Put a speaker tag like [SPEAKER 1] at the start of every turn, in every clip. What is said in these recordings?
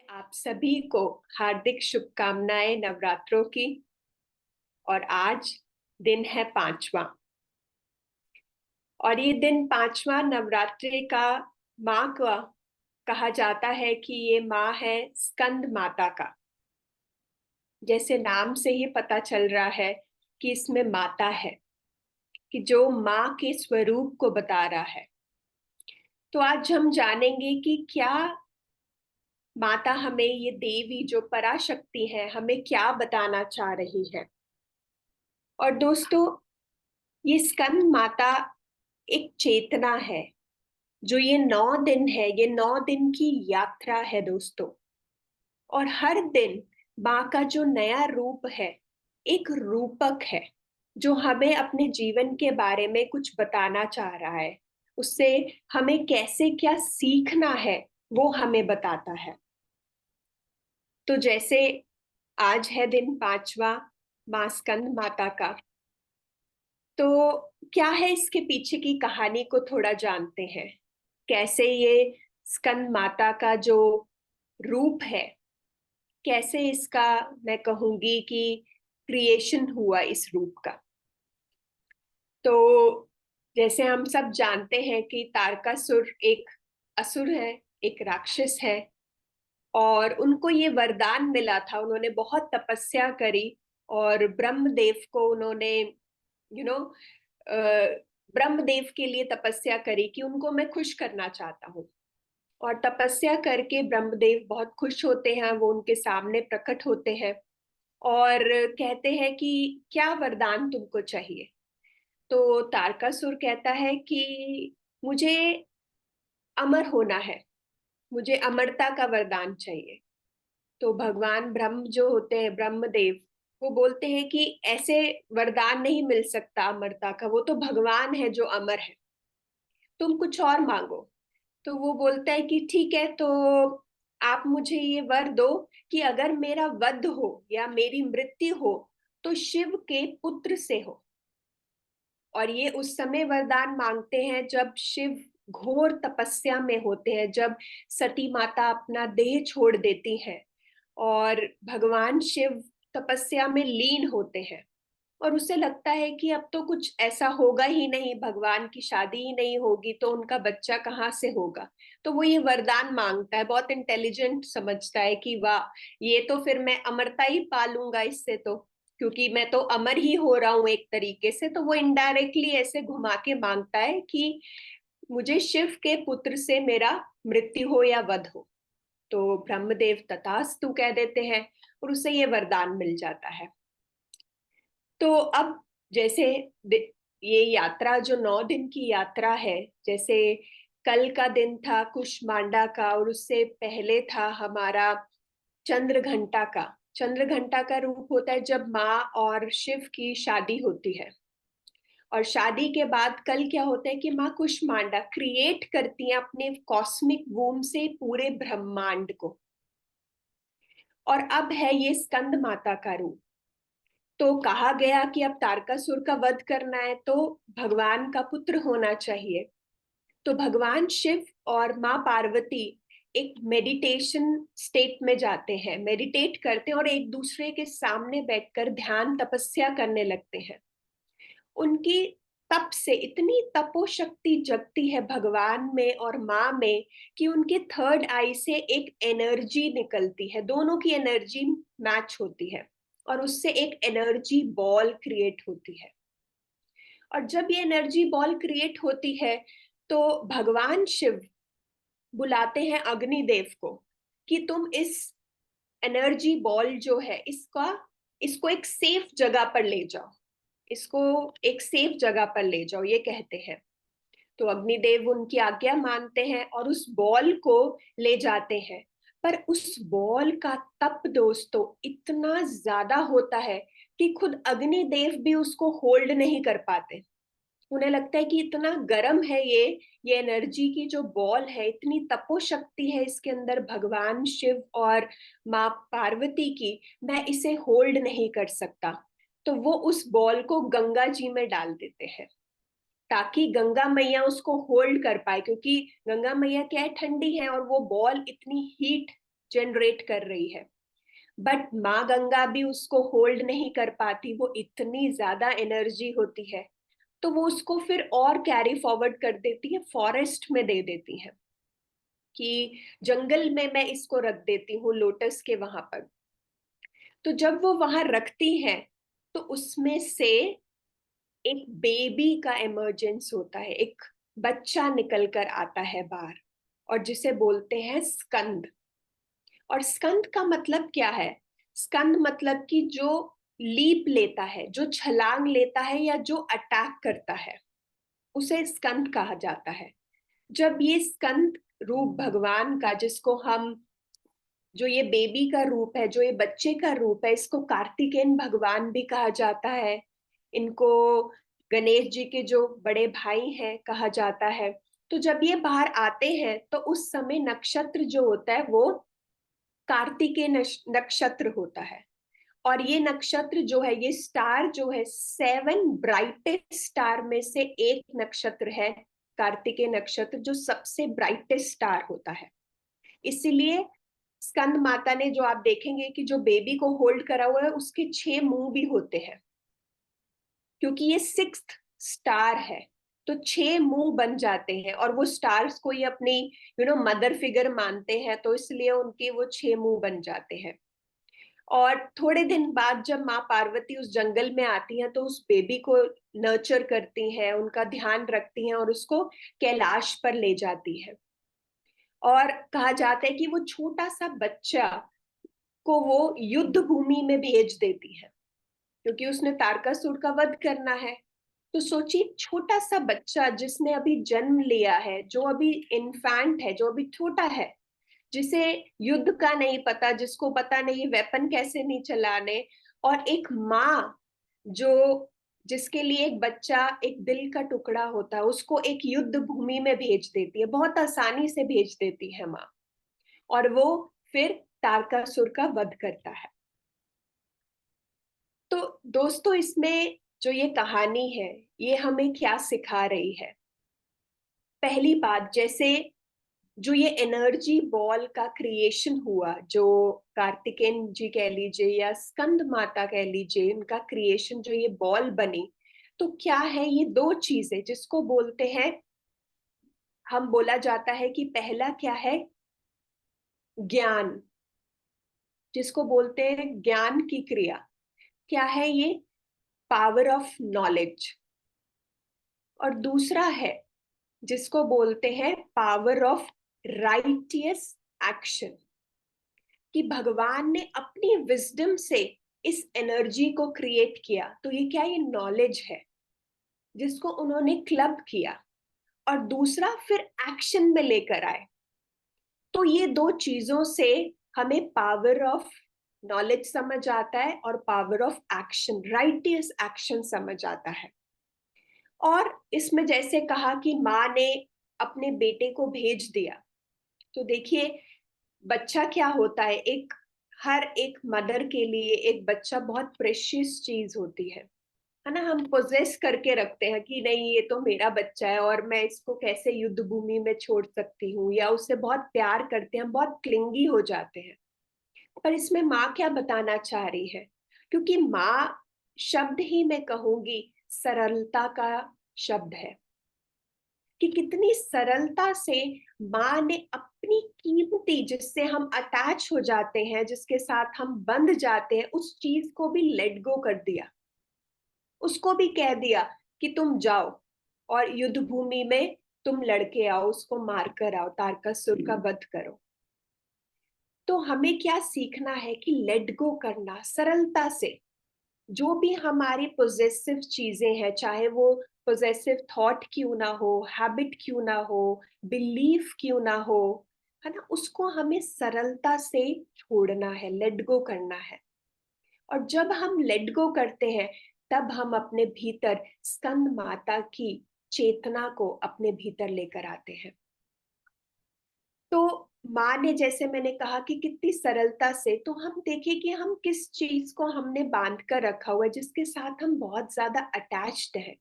[SPEAKER 1] आप सभी को हार्दिक शुभकामनाएं नवरात्रों की। और आज दिन है पांचवा। और ये दिन पांचवा नवरात्रि का माँ का कहा जाता है कि ये माँ है स्कंद माता का। जैसे नाम से ही पता चल रहा है कि इसमें माता है, कि जो माँ के स्वरूप को बता रहा है। तो आज हम जानेंगे कि क्या माता हमें, ये देवी जो पराशक्ति है, हमें क्या बताना चाह रही है। और दोस्तों, ये स्कंद माता एक चेतना है। जो ये 9 दिन है, ये 9 दिन की यात्रा है दोस्तों। और हर दिन माँ का जो नया रूप है, एक रूपक है जो हमें अपने जीवन के बारे में कुछ बताना चाह रहा है। उससे हमें कैसे क्या सीखना है वो हमें बताता है। तो जैसे आज है दिन पांचवा माँ स्कंद माता का, तो क्या है इसके पीछे की कहानी को थोड़ा जानते हैं। कैसे ये स्कंद माता का जो रूप है, कैसे इसका, मैं कहूंगी कि क्रिएशन हुआ इस रूप का। तो जैसे हम सब जानते हैं कि तारकासुर एक असुर है, एक राक्षस है। और उनको ये वरदान मिला था, उन्होंने बहुत तपस्या करी। और ब्रह्मदेव को उन्होंने यू नो ब्रह्मदेव के लिए तपस्या करी कि उनको मैं खुश करना चाहता हूँ। और तपस्या करके ब्रह्मदेव बहुत खुश होते हैं, वो उनके सामने प्रकट होते हैं। और कहते हैं कि क्या वरदान तुमको चाहिए। तो तारकासुर कहता है कि मुझे अमर होना है, मुझे अमरता का वरदान चाहिए। तो भगवान ब्रह्म जो होते हैं, ब्रह्मदेव, वो बोलते हैं कि ऐसे वरदान नहीं मिल सकता अमरता का, वो तो भगवान है जो अमर है, तुम कुछ और मांगो। तो वो बोलता है कि ठीक है, तो आप मुझे ये वर दो कि अगर मेरा वध हो या मेरी मृत्यु हो तो शिव के पुत्र से हो। और ये उस समय वरदान मांगते हैं जब शिव घोर तपस्या में होते हैं, जब सती माता अपना देह छोड़ देती है और भगवान शिव तपस्या में लीन होते हैं। और उसे लगता है कि अब तो कुछ ऐसा होगा ही नहीं, भगवान की शादी ही नहीं होगी तो उनका बच्चा कहाँ से होगा। तो वो ये वरदान मांगता है, बहुत इंटेलिजेंट समझता है कि वाह, ये तो फिर मैं अमरता ही पालूंगा इससे, तो क्योंकि मैं तो अमर ही हो रहा हूं एक तरीके से। तो वो इनडायरेक्टली ऐसे घुमा के मांगता है कि मुझे शिव के पुत्र से मेरा मृत्यु हो या वध हो। तो ब्रह्मदेव तथास्तु कह देते हैं और उसे ये वरदान मिल जाता है। तो अब जैसे ये यात्रा जो 9 दिन की यात्रा है, जैसे कल का दिन था कुष्मांडा का, और उससे पहले था हमारा चंद्र घंटा का। चंद्र घंटा का रूप होता है जब माँ और शिव की शादी होती है। और शादी के बाद कल क्या होता है कि माँ कुष्मांडा क्रिएट करती हैं अपने कॉस्मिक वूम से पूरे ब्रह्मांड को। और अब है ये स्कंद माता का रूप। तो कहा गया कि अब तारकासुर का वध करना है तो भगवान का पुत्र होना चाहिए। तो भगवान शिव और माँ पार्वती एक मेडिटेशन स्टेट में जाते हैं, मेडिटेट करते हैं और एक दूसरे के सामने बैठकर ध्यान तपस्या करने लगते हैं। उनकी तप से इतनी तपो शक्ति जगती है भगवान में और माँ में कि उनके थर्ड आई से एक एनर्जी निकलती है, दोनों की एनर्जी मैच होती है और उससे एक एनर्जी बॉल क्रिएट होती है। और जब ये एनर्जी बॉल क्रिएट होती है तो भगवान शिव बुलाते हैं अग्निदेव को कि तुम इस एनर्जी बॉल जो है इसका इसको एक सेफ जगह पर ले जाओ, इसको एक सेफ जगह पर ले जाओ, ये कहते हैं। तो अग्निदेव उनकी आज्ञा मानते हैं और उस बॉल को ले जाते हैं। पर उस बॉल का तप दोस्तों इतना ज्यादा होता है कि खुद अग्निदेव भी उसको होल्ड नहीं कर पाते। उन्हें लगता है कि इतना गर्म है ये एनर्जी की जो बॉल है, इतनी तपो शक्ति है इसके अंदर भगवान शिव और माँ पार्वती की, मैं इसे होल्ड नहीं कर सकता। तो वो उस बॉल को गंगा जी में डाल देते हैं ताकि गंगा मैया उसको होल्ड कर पाए, क्योंकि गंगा मैया क्या है, ठंडी है और वो बॉल इतनी हीट जनरेट कर रही है, बट माँ गंगा भी उसको होल्ड नहीं कर पाती, वो इतनी ज्यादा एनर्जी होती है, तो वो उसको फिर और कैरी फॉरवर्ड कर देती है, फॉरेस्ट में दे देती है कि जंगल में मैं इसको रख देती हूँ लोटस के वहां पर। तो जब वो वहां रखती है तो उसमें से एक बेबी का इमर्जेंस होता है, एक बच्चा निकल कर आता है बाहर, और जिसे बोलते हैं स्कंद। और स्कंद का मतलब क्या है? स्कंद मतलब कि जो लीप लेता है, जो छलांग लेता है या जो अटैक करता है, उसे स्कंद कहा जाता है। जब ये स्कंद रूप भगवान का, जिसको हम, जो ये बेबी का रूप है, जो ये बच्चे का रूप है, इसको कार्तिकेय भगवान भी कहा जाता है, इनको गणेश जी के जो बड़े भाई हैं कहा जाता है। तो जब ये बाहर आते हैं तो उस समय नक्षत्र जो होता है वो कार्तिकेय नक्षत्र होता है। और ये नक्षत्र जो है, ये स्टार जो है, 7 ब्राइटेस्ट स्टार में से एक नक्षत्र है कार्तिकेय नक्षत्र, जो सबसे ब्राइटेस्ट स्टार होता है। इसीलिए स्कंद माता ने, जो आप देखेंगे कि जो बेबी को होल्ड करा हुआ है, उसके 6 मुंह भी होते हैं, क्योंकि ये 6th स्टार है। तो 6 मुंह बन जाते हैं, और वो स्टार्स को ये अपनी मदर फिगर मानते हैं, तो इसलिए उनके वो 6 मुंह बन जाते हैं। और थोड़े दिन बाद जब माँ पार्वती उस जंगल में आती हैं तो उस बेबी को नर्चर करती हैं, उनका ध्यान रखती हैं और उसको कैलाश पर ले जाती है। और कहा जाता है कि वो छोटा सा बच्चा को वो युद्ध भूमि में भेज देती है, क्योंकि उसने तारकासुर का वध करना है। तो सोचिए, छोटा सा बच्चा जिसने अभी जन्म लिया है, जो अभी इन्फैंट है, जो अभी छोटा है, जिसे युद्ध का नहीं पता, जिसको पता नहीं वेपन कैसे नहीं चलाने, और एक माँ जो, जिसके लिए एक बच्चा एक दिल का टुकड़ा होता है, उसको एक युद्ध भूमि में भेज देती है, बहुत आसानी से भेज देती है माँ, और वो फिर तारकासुर का वध करता है। तो दोस्तों, इसमें जो ये कहानी है, ये हमें क्या सिखा रही है? पहली बात, जैसे जो ये एनर्जी बॉल का क्रिएशन हुआ, जो कार्तिकेय जी कह लीजिए या स्कंद माता कह लीजिए, उनका क्रिएशन, जो ये बॉल बनी, तो क्या है? ये 2 चीजें जिसको बोलते हैं, हम बोला जाता है कि पहला क्या है? ज्ञान, जिसको बोलते हैं ज्ञान की क्रिया। क्या है ये? Power of knowledge. और दूसरा है जिसको बोलते हैं पावर ऑफ राइटियस एक्शन, कि भगवान ने अपनी विजडम से इस एनर्जी को क्रिएट किया। तो ये क्या? ये नॉलेज है जिसको उन्होंने क्लब किया, और दूसरा फिर एक्शन में लेकर आए। तो ये 2 चीजों से हमें पावर ऑफ नॉलेज समझ आता है और power of action, righteous action समझ आता है। और इसमें जैसे कहा कि माँ ने अपने बेटे को भेज दिया, तो देखिए, बच्चा क्या होता है, एक, हर एक मदर के लिए एक बच्चा बहुत प्रेशियस चीज होती है ना? हम पोजेस करके रखते हैं कि नहीं, ये तो मेरा बच्चा है और मैं इसको कैसे युद्ध भूमि में छोड़ सकती हूँ, या उससे बहुत प्यार करते हैं, बहुत क्लिंगी हो जाते हैं। पर इसमें माँ क्या बताना चाह रही है? क्योंकि माँ शब्द ही मैं कहूंगी सरलता का शब्द है, कि कितनी सरलता से माँ ने अपनी कीमती, जिससे हम अटैच हो जाते हैं, जिसके साथ हम बंध जाते हैं, उस चीज को भी लेट गो कर दिया। उसको भी कह दिया कि तुम जाओ और युद्ध भूमि में तुम लड़के आओ, उसको मार कर आओ, तारकासुर का वध करो। तो हमें क्या सीखना है? कि लेट गो करना सरलता से। जो भी हमारी पोजेसिव चीजें हैं, चाहे वो पोजेसिव थॉट क्यों ना हो, हैबिट क्यों ना हो, बिलीफ क्यों ना हो, है ना, उसको हमें सरलता से छोड़ना है, लेट गो करना है। और जब हम लेट गो करते हैं, तब हम अपने भीतर स्कंद माता की चेतना को अपने भीतर लेकर आते हैं। तो माँ ने, जैसे मैंने कहा कि कितनी सरलता से, तो हम देखिए कि हम किस चीज को हमने बांध कर रखा हुआ है, जिसके साथ हम बहुत ज्यादा अटैच्ड हैं,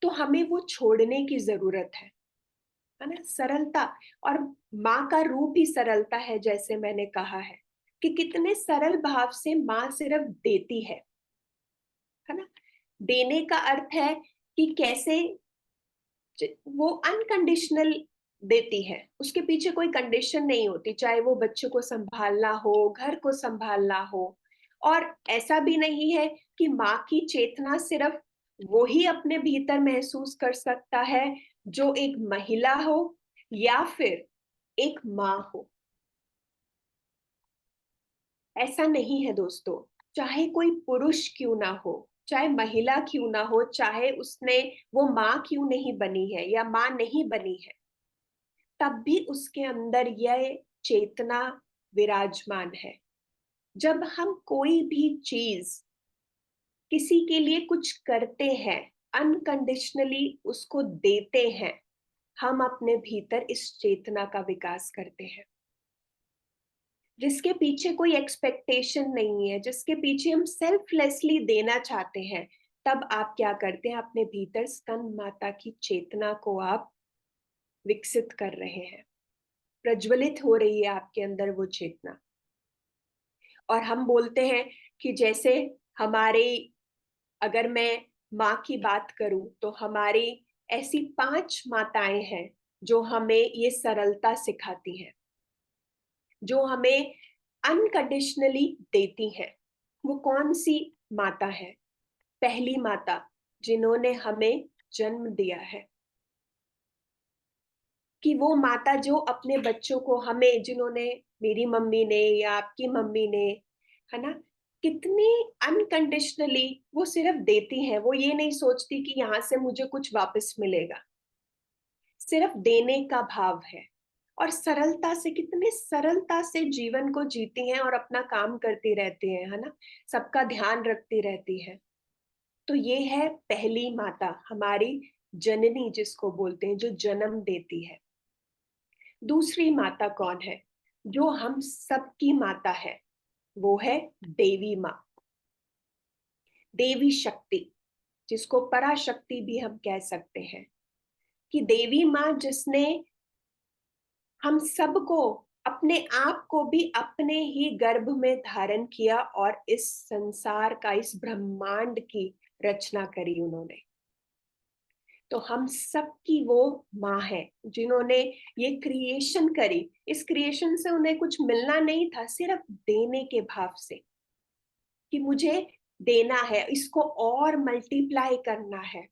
[SPEAKER 1] तो हमें वो छोड़ने की जरूरत है। है ना, सरलता। और माँ का रूप ही सरलता है, जैसे मैंने कहा है कि कितने सरल भाव से माँ सिर्फ देती है ना। देने का अर्थ है कि कैसे वो अनकंडीशनल देती है, उसके पीछे कोई कंडीशन नहीं होती, चाहे वो बच्चे को संभालना हो, घर को संभालना हो। और ऐसा भी नहीं है कि माँ की चेतना सिर्फ वो ही अपने भीतर महसूस कर सकता है जो एक महिला हो या फिर एक माँ हो। ऐसा नहीं है दोस्तों। चाहे कोई पुरुष क्यों ना हो, चाहे महिला क्यों ना हो, चाहे उसने वो माँ क्यों नहीं बनी है या माँ नहीं बनी है, तब भी उसके अंदर यह चेतना विराजमान है। जब हम कोई भी चीज किसी के लिए कुछ करते हैं, अनकंडीशनली उसको देते हैं, हम अपने भीतर इस चेतना का विकास करते हैं, जिसके पीछे कोई एक्सपेक्टेशन नहीं है, जिसके पीछे हम सेल्फलेसली देना चाहते हैं। तब आप क्या करते हैं, अपने भीतर स्तन माता की चेतना को आप विकसित कर रहे हैं, प्रज्वलित हो रही है आपके अंदर वो चेतना। और हम बोलते हैं कि जैसे हमारे, अगर मैं माँ की बात करूं तो हमारी ऐसी 5 माताएं हैं जो हमें ये सरलता सिखाती हैं, जो हमें अनकंडीशनली देती हैं। वो कौन सी माता है? पहली माता, जिन्होंने हमें जन्म दिया है, कि वो माता जो अपने बच्चों को, हमें, जिन्होंने, मेरी मम्मी ने या आपकी मम्मी ने, है ना, कितनी अनकंडीशनली वो सिर्फ देती हैं। वो ये नहीं सोचती कि यहाँ से मुझे कुछ वापस मिलेगा, सिर्फ देने का भाव है। और सरलता से, कितने सरलता से जीवन को जीती हैं और अपना काम करती रहती हैं, है ना, सबका ध्यान रखती रहती है। तो ये है पहली माता, हमारी जननी जिसको बोलते हैं, जो जन्म देती है। दूसरी माता कौन है? जो हम सबकी माता है, वो है देवी माँ, देवी शक्ति, जिसको पराशक्ति भी हम कह सकते हैं। कि देवी माँ जिसने हम सबको, अपने आप को भी अपने ही गर्भ में धारण किया और इस संसार का, इस ब्रह्मांड की रचना करी उन्होंने। तो हम सबकी वो माँ है जिन्होंने ये क्रिएशन करी। इस क्रिएशन से उन्हें कुछ मिलना नहीं था, सिर्फ देने के भाव से, कि मुझे देना है, इसको और मल्टीप्लाई करना है,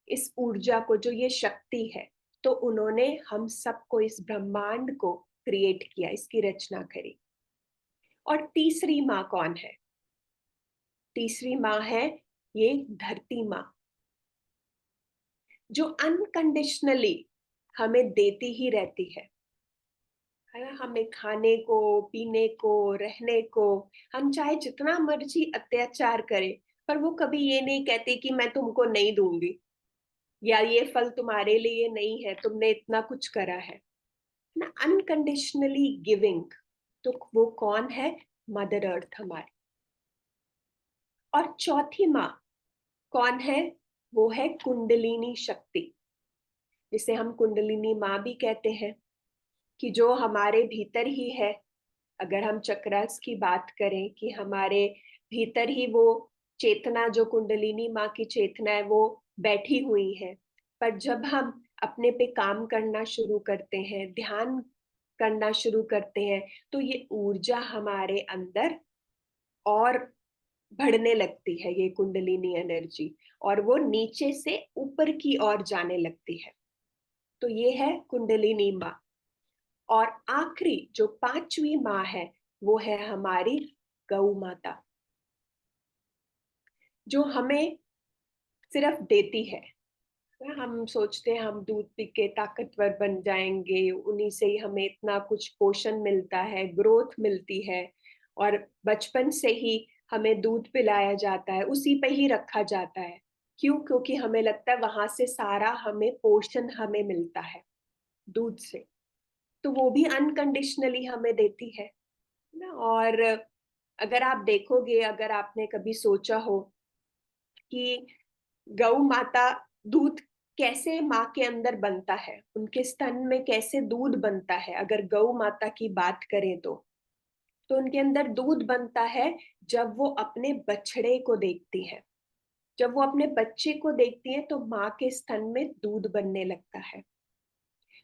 [SPEAKER 1] इस ऊर्जा को, जो ये शक्ति है। तो उन्होंने हम सबको, इस ब्रह्मांड को क्रिएट किया, इसकी रचना करी। और तीसरी माँ कौन है? तीसरी माँ है ये धरती माँ, जो अनकंडीशनली हमें देती ही रहती है ना, हमें खाने को, पीने को, रहने को। हम चाहे जितना मर्जी अत्याचार करें, पर वो कभी ये नहीं कहती कि मैं तुमको नहीं दूंगी, या ये फल तुम्हारे लिए नहीं है, तुमने इतना कुछ करा है ना, अनकंडीशनली गिविंग। तो वो कौन है? मदर अर्थ हमारी। और चौथी माँ कौन है? वो है कुंडलिनी शक्ति, जिसे हम कुंडलिनी माँ भी कहते हैं, कि जो हमारे भीतर ही है। अगर हम चक्रास की बात करें, कि हमारे भीतर ही वो चेतना, जो कुंडलिनी माँ की चेतना है, वो बैठी हुई है। पर जब हम अपने पे काम करना शुरू करते हैं, ध्यान करना शुरू करते हैं, तो ये ऊर्जा हमारे अंदर और बढ़ने लगती है, ये कुंडलिनी एनर्जी, और वो नीचे से ऊपर की ओर जाने लगती है। तो ये है कुंडलिनी माँ। और आखिरी जो पांचवी माँ है, वो है हमारी गौ माता, जो हमें सिर्फ देती है। हम सोचते हैं हम दूध पी के ताकतवर बन जाएंगे, उन्हीं से ही हमें इतना कुछ पोषण मिलता है, ग्रोथ मिलती है। और बचपन से ही हमें दूध पिलाया जाता है, उसी पे ही रखा जाता है। क्यों? क्योंकि हमें लगता है वहां से सारा हमें पोषण हमें मिलता है, दूध से। तो वो भी अनकंडीशनली हमें देती है ना। और अगर आप देखोगे, अगर आपने कभी सोचा हो कि गौ माता दूध कैसे माँ के अंदर बनता है, उनके स्तन में कैसे दूध बनता है। अगर गौ माता की बात करें तो उनके अंदर दूध बनता है जब वो अपने बछड़े को देखती है। जब वो अपने बच्चे को देखती है तो माँ के स्तन में दूध बनने लगता है।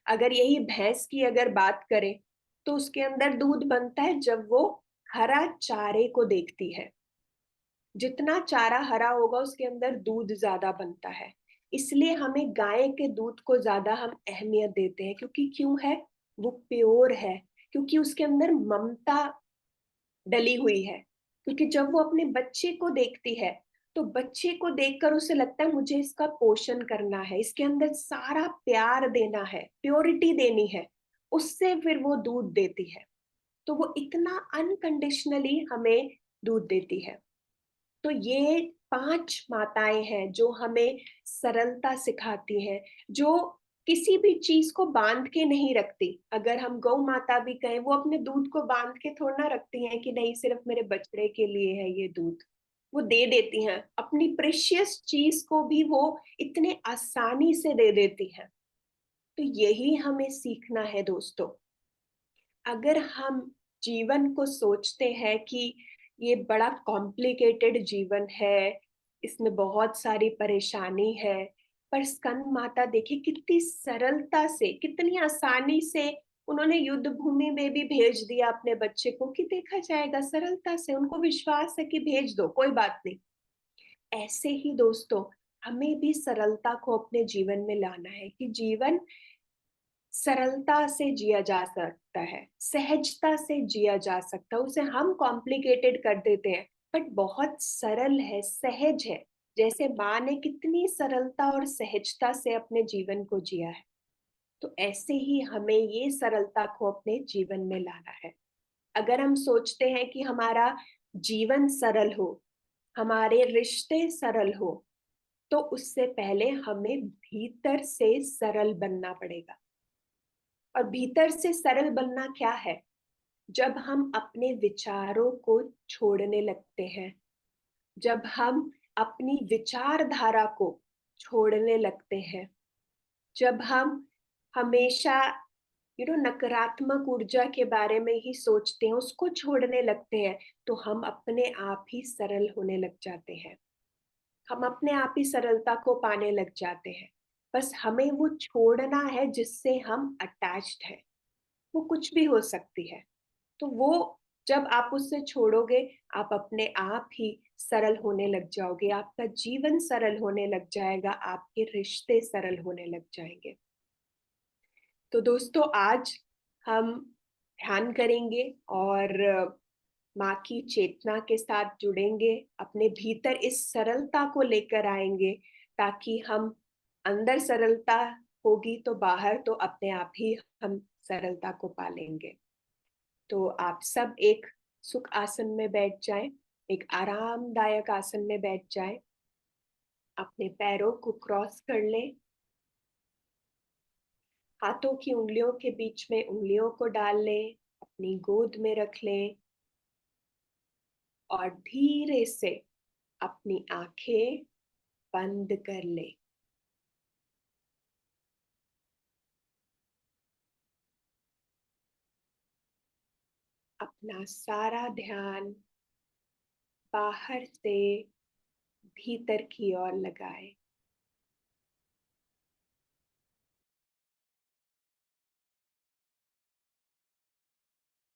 [SPEAKER 1] अगर यही भैंस की अगर बात करें तो उसके अंदर दूध बनता है जब वो हरा चारे को देखती है। जितना चारा हरा होगा उसके अंदर दूध ज्यादा बनता है। इसलिए हमें गाय के दूध को ज्यादा हम अहमियत देते हैं, क्योंकि क्यों है, वो प्योर है, क्योंकि उसके अंदर ममता डली हुई है। क्योंकि जब वो अपने बच्चे को देखती है तो बच्चे को देखकर उसे लगता है मुझे इसका पोषण करना है, इसके अंदर सारा प्यार देना है, प्योरिटी देनी है, उससे फिर वो दूध देती है। तो वो इतना अनकंडीशनली हमें दूध देती है। तो ये 5 माताएं हैं जो हमें सरलता सिखाती हैं, जो किसी भी चीज को बांध के नहीं रखती। अगर हम गौ माता भी कहें, वो अपने दूध को बांध के थोड़ा ना रखती हैं कि नहीं सिर्फ मेरे बछड़े के लिए है ये दूध। वो दे देती हैं, अपनी प्रेशियस चीज को भी वो इतने आसानी से दे देती हैं। तो यही हमें सीखना है दोस्तों। अगर हम जीवन को सोचते हैं कि ये बड़ा कॉम्प्लिकेटेड जीवन है, इसमें बहुत सारी परेशानी है, पर स्कंद माता देखिए कितनी सरलता से, कितनी आसानी से उन्होंने युद्ध भूमि में भी भेज दिया अपने बच्चे को, कि देखा जाएगा, सरलता से उनको विश्वास है कि भेज दो, कोई बात नहीं। ऐसे ही दोस्तों, हमें भी सरलता को अपने जीवन में लाना है कि जीवन सरलता से जिया जा सकता है, सहजता से जिया जा सकता है। उसे हम कॉम्प्लिकेटेड कर देते हैं, बट बहुत सरल है, सहज है। जैसे माँ ने कितनी सरलता और सहजता से अपने जीवन को जिया है, तो ऐसे ही हमें ये सरलता को अपने जीवन में लाना है। अगर हम सोचते हैं कि हमारा जीवन सरल हो, हमारे रिश्ते सरल हो, तो उससे पहले हमें भीतर से सरल बनना पड़ेगा। और भीतर से सरल बनना क्या है? जब हम अपने विचारों को छोड़ने लगते हैं, जब हम अपनी विचारधारा को छोड़ने लगते हैं, जब हम हमेशा नकारात्मक ऊर्जा के बारे में ही सोचते हैं, उसको छोड़ने लगते हैं, तो हम अपने आप ही सरल होने लग जाते हैं। हम अपने आप ही सरलता को पाने लग जाते हैं। बस हमें वो छोड़ना है जिससे हम अटैच्ड हैं। वो कुछ भी हो सकती है। तो वो जब आप उससे छोड़ोगे, आप अपने आप ही सरल होने लग जाओगे, आपका जीवन सरल होने लग जाएगा, आपके रिश्ते सरल होने लग जाएंगे। तो दोस्तों, आज हम ध्यान करेंगे और माँ की चेतना के साथ जुड़ेंगे, अपने भीतर इस सरलता को लेकर आएंगे, ताकि हम अंदर सरलता होगी तो बाहर तो अपने आप ही हम सरलता को पालेंगे। तो आप सब एक सुख आसन में बैठ जाएं, एक आरामदायक आसन में बैठ जाएं, अपने पैरों को क्रॉस कर लें, हाथों की उंगलियों के बीच में उंगलियों को डाल लें, अपनी गोद में रख लें और धीरे से अपनी आंखें बंद कर लें। अपना सारा ध्यान बाहर से भीतर की ओर लगाएं।